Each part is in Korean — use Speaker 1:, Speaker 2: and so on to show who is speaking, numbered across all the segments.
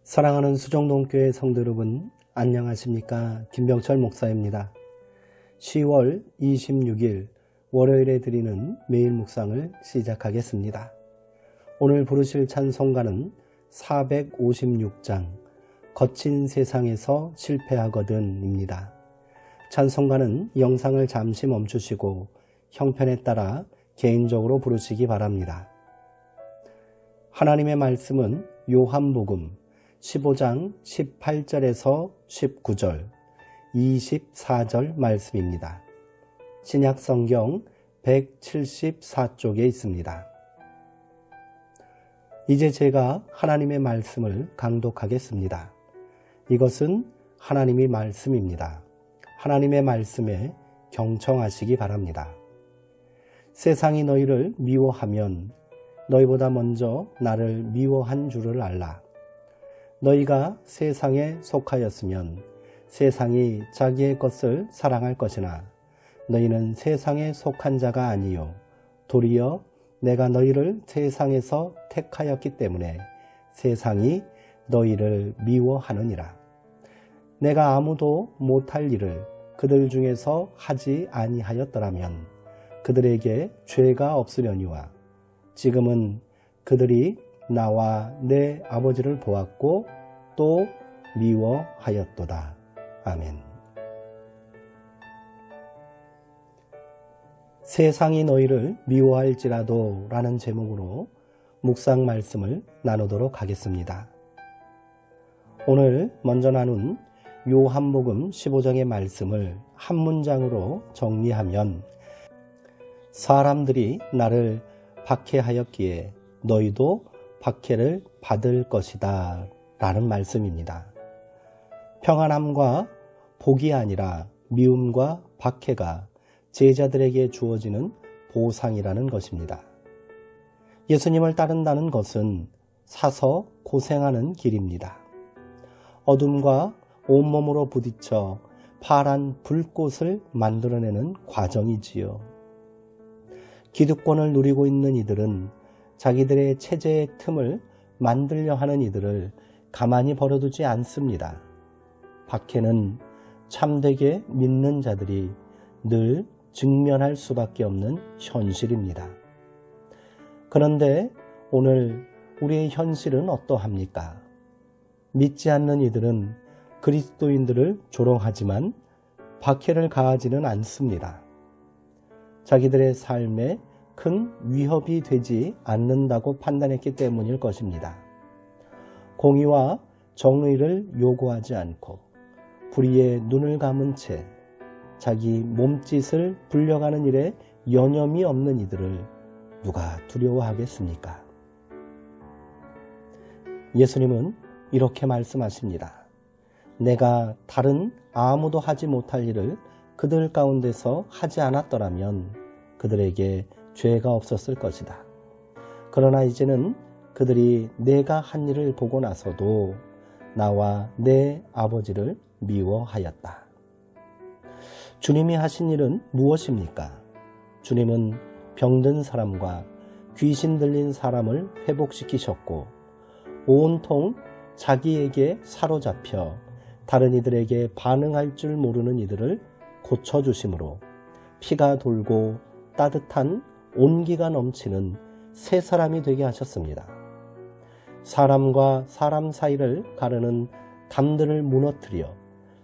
Speaker 1: 사랑하는 수정동교회 성도 여러분, 안녕하십니까? 김병철 목사입니다. 10월 26일 월요일에 드리는 매일 묵상을 시작하겠습니다. 오늘 부르실 찬송가는 456장 거친 세상에서 실패하거든 입니다. 찬송가는 영상을 잠시 멈추시고 형편에 따라 개인적으로 부르시기 바랍니다. 하나님의 말씀은 요한복음 15장 18절에서 19절, 24절 말씀입니다. 신약성경 174쪽에 있습니다. 이제 제가 하나님의 말씀을 강독하겠습니다. 이것은 하나님의 말씀입니다. 하나님의 말씀에 경청하시기 바랍니다. 세상이 너희를 미워하면 너희보다 먼저 나를 미워한 줄을 알라. 너희가 세상에 속하였으면 세상이 자기의 것을 사랑할 것이나 너희는 세상에 속한 자가 아니요 도리어 내가 너희를 세상에서 택하였기 때문에 세상이 너희를 미워하느니라. 내가 아무도 못할 일을 그들 중에서 하지 아니하였더라면 그들에게 죄가 없으려니와 지금은 그들이 나와 내 아버지를 보았고 또 미워하였도다. 아멘. 세상이 너희를 미워할지라도 라는 제목으로 묵상 말씀을 나누도록 하겠습니다. 오늘 먼저 나눈 요한복음 15장의 말씀을 한 문장으로 정리하면 사람들이 나를 박해하였기에 너희도 박해를 받을 것이다 라는 말씀입니다. 평안함과 복이 아니라 미움과 박해가 제자들에게 주어지는 보상이라는 것입니다. 예수님을 따른다는 것은 사서 고생하는 길입니다. 어둠과 온몸으로 부딪혀 파란 불꽃을 만들어내는 과정이지요. 기득권을 누리고 있는 이들은 자기들의 체제의 틈을 만들려 하는 이들을 가만히 버려두지 않습니다. 박해는 참되게 믿는 자들이 늘 직면할 수밖에 없는 현실입니다. 그런데 오늘 우리의 현실은 어떠합니까? 믿지 않는 이들은 그리스도인들을 조롱하지만 박해를 가하지는 않습니다. 자기들의 삶에 큰 위협이 되지 않는다고 판단했기 때문일 것입니다. 공의와 정의를 요구하지 않고 불의에 눈을 감은 채 자기 몸짓을 불려가는 일에 여념이 없는 이들을 누가 두려워하겠습니까? 예수님은 이렇게 말씀하십니다. 내가 다른 아무도 하지 못할 일을 그들 가운데서 하지 않았더라면 그들에게 죄가 없었을 것이다. 그러나 이제는 그들이 내가 한 일을 보고 나서도 나와 내 아버지를 미워하였다. 주님이 하신 일은 무엇입니까? 주님은 병든 사람과 귀신 들린 사람을 회복시키셨고 온통 자기에게 사로잡혀 다른 이들에게 반응할 줄 모르는 이들을 고쳐주심으로 피가 돌고 따뜻한 온기가 넘치는 새 사람이 되게 하셨습니다. 사람과 사람 사이를 가르는 담들을 무너뜨려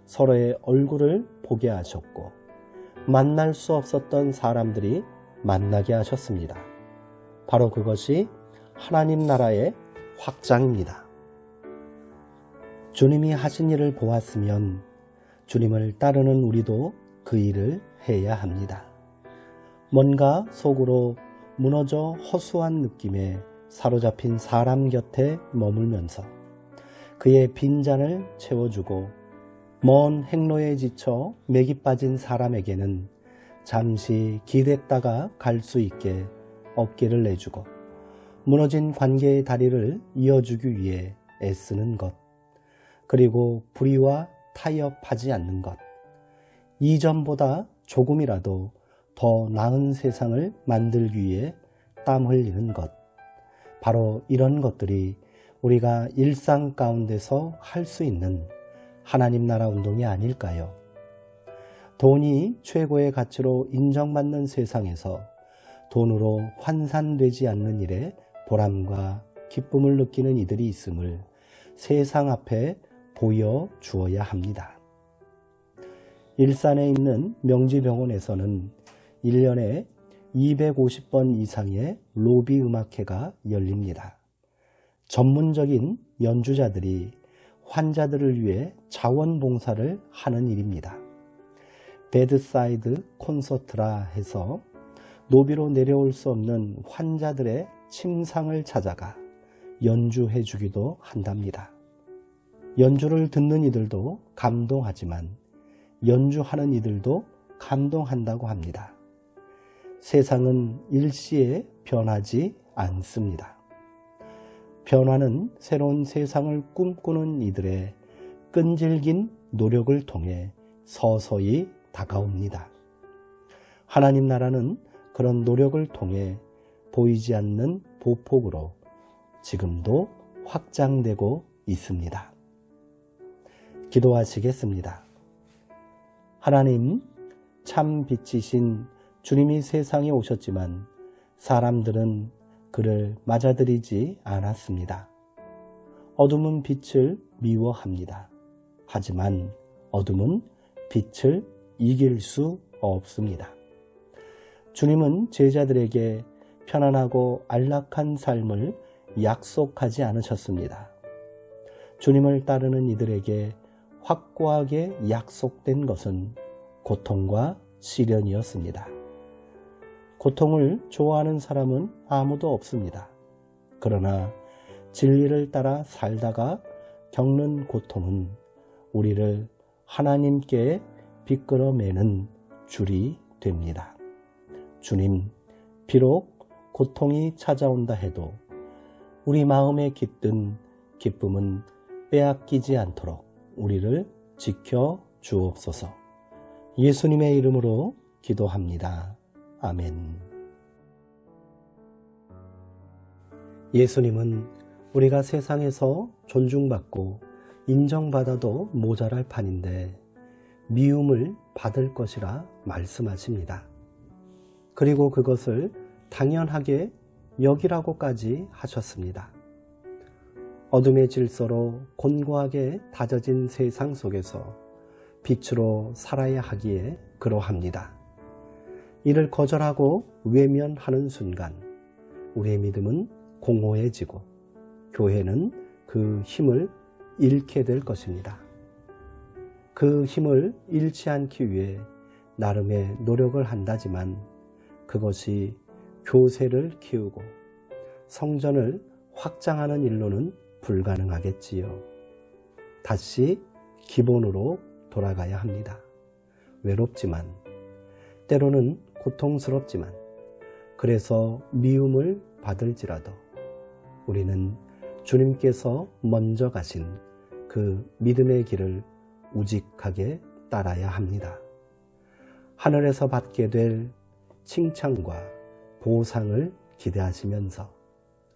Speaker 1: 서로의 얼굴을 보게 하셨고 만날 수 없었던 사람들이 만나게 하셨습니다. 바로 그것이 하나님 나라의 확장입니다. 주님이 하신 일을 보았으면 주님을 따르는 우리도 그 일을 해야 합니다. 뭔가 속으로 무너져 허수한 느낌에 사로잡힌 사람 곁에 머물면서 그의 빈잔을 채워주고 먼 행로에 지쳐 맥이 빠진 사람에게는 잠시 기댔다가 갈 수 있게 어깨를 내주고 무너진 관계의 다리를 이어주기 위해 애쓰는 것, 그리고 불의와 타협하지 않는 것, 이전보다 조금이라도 더 나은 세상을 만들기 위해 땀 흘리는 것, 바로 이런 것들이 우리가 일상 가운데서 할 수 있는 하나님 나라 운동이 아닐까요? 돈이 최고의 가치로 인정받는 세상에서 돈으로 환산되지 않는 일에 보람과 기쁨을 느끼는 이들이 있음을 세상 앞에 보여주어야 합니다. 일산에 있는 명지병원에서는 1년에 250번 이상의 로비 음악회가 열립니다. 전문적인 연주자들이 환자들을 위해 자원봉사를 하는 일입니다. 베드사이드 콘서트라 해서 노비로 내려올 수 없는 환자들의 침상을 찾아가 연주해 주기도 한답니다. 연주를 듣는 이들도 감동하지만 연주하는 이들도 감동한다고 합니다. 세상은 일시에 변하지 않습니다. 변화는 새로운 세상을 꿈꾸는 이들의 끈질긴 노력을 통해 서서히 다가옵니다. 하나님 나라는 그런 노력을 통해 보이지 않는 보폭으로 지금도 확장되고 있습니다. 기도하시겠습니다. 하나님, 참 빛이신 주님이 세상에 오셨지만 사람들은 그를 맞아들이지 않았습니다. 어둠은 빛을 미워합니다. 하지만 어둠은 빛을 이길 수 없습니다. 주님은 제자들에게 편안하고 안락한 삶을 약속하지 않으셨습니다. 주님을 따르는 이들에게 확고하게 약속된 것은 고통과 시련이었습니다. 고통을 좋아하는 사람은 아무도 없습니다. 그러나 진리를 따라 살다가 겪는 고통은 우리를 하나님께 비끌어매는 줄이 됩니다. 주님, 비록 고통이 찾아온다 해도 우리 마음에 깃든 기쁨은 빼앗기지 않도록 우리를 지켜 주옵소서. 예수님의 이름으로 기도합니다. 아멘. 예수님은 우리가 세상에서 존중받고 인정받아도 모자랄 판인데 미움을 받을 것이라 말씀하십니다. 그리고 그것을 당연하게 여기라고까지 하셨습니다. 어둠의 질서로 곤고하게 다져진 세상 속에서 빛으로 살아야 하기에 그러합니다. 이를 거절하고 외면하는 순간 우리의 믿음은 공허해지고 교회는 그 힘을 잃게 될 것입니다. 그 힘을 잃지 않기 위해 나름의 노력을 한다지만 그것이 교세를 키우고 성전을 확장하는 일로는 불가능하겠지요. 다시 기본으로 돌아가야 합니다. 외롭지만 때로는 고통스럽지만 그래서 미움을 받을지라도 우리는 주님께서 먼저 가신 그 믿음의 길을 우직하게 따라야 합니다. 하늘에서 받게 될 칭찬과 보상을 기대하시면서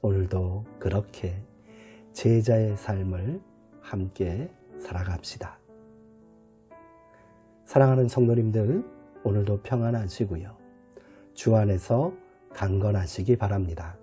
Speaker 1: 오늘도 그렇게 제자의 삶을 함께 살아갑시다. 사랑하는 성도님들, 오늘도 평안하시고요. 주 안에서 강건하시기 바랍니다.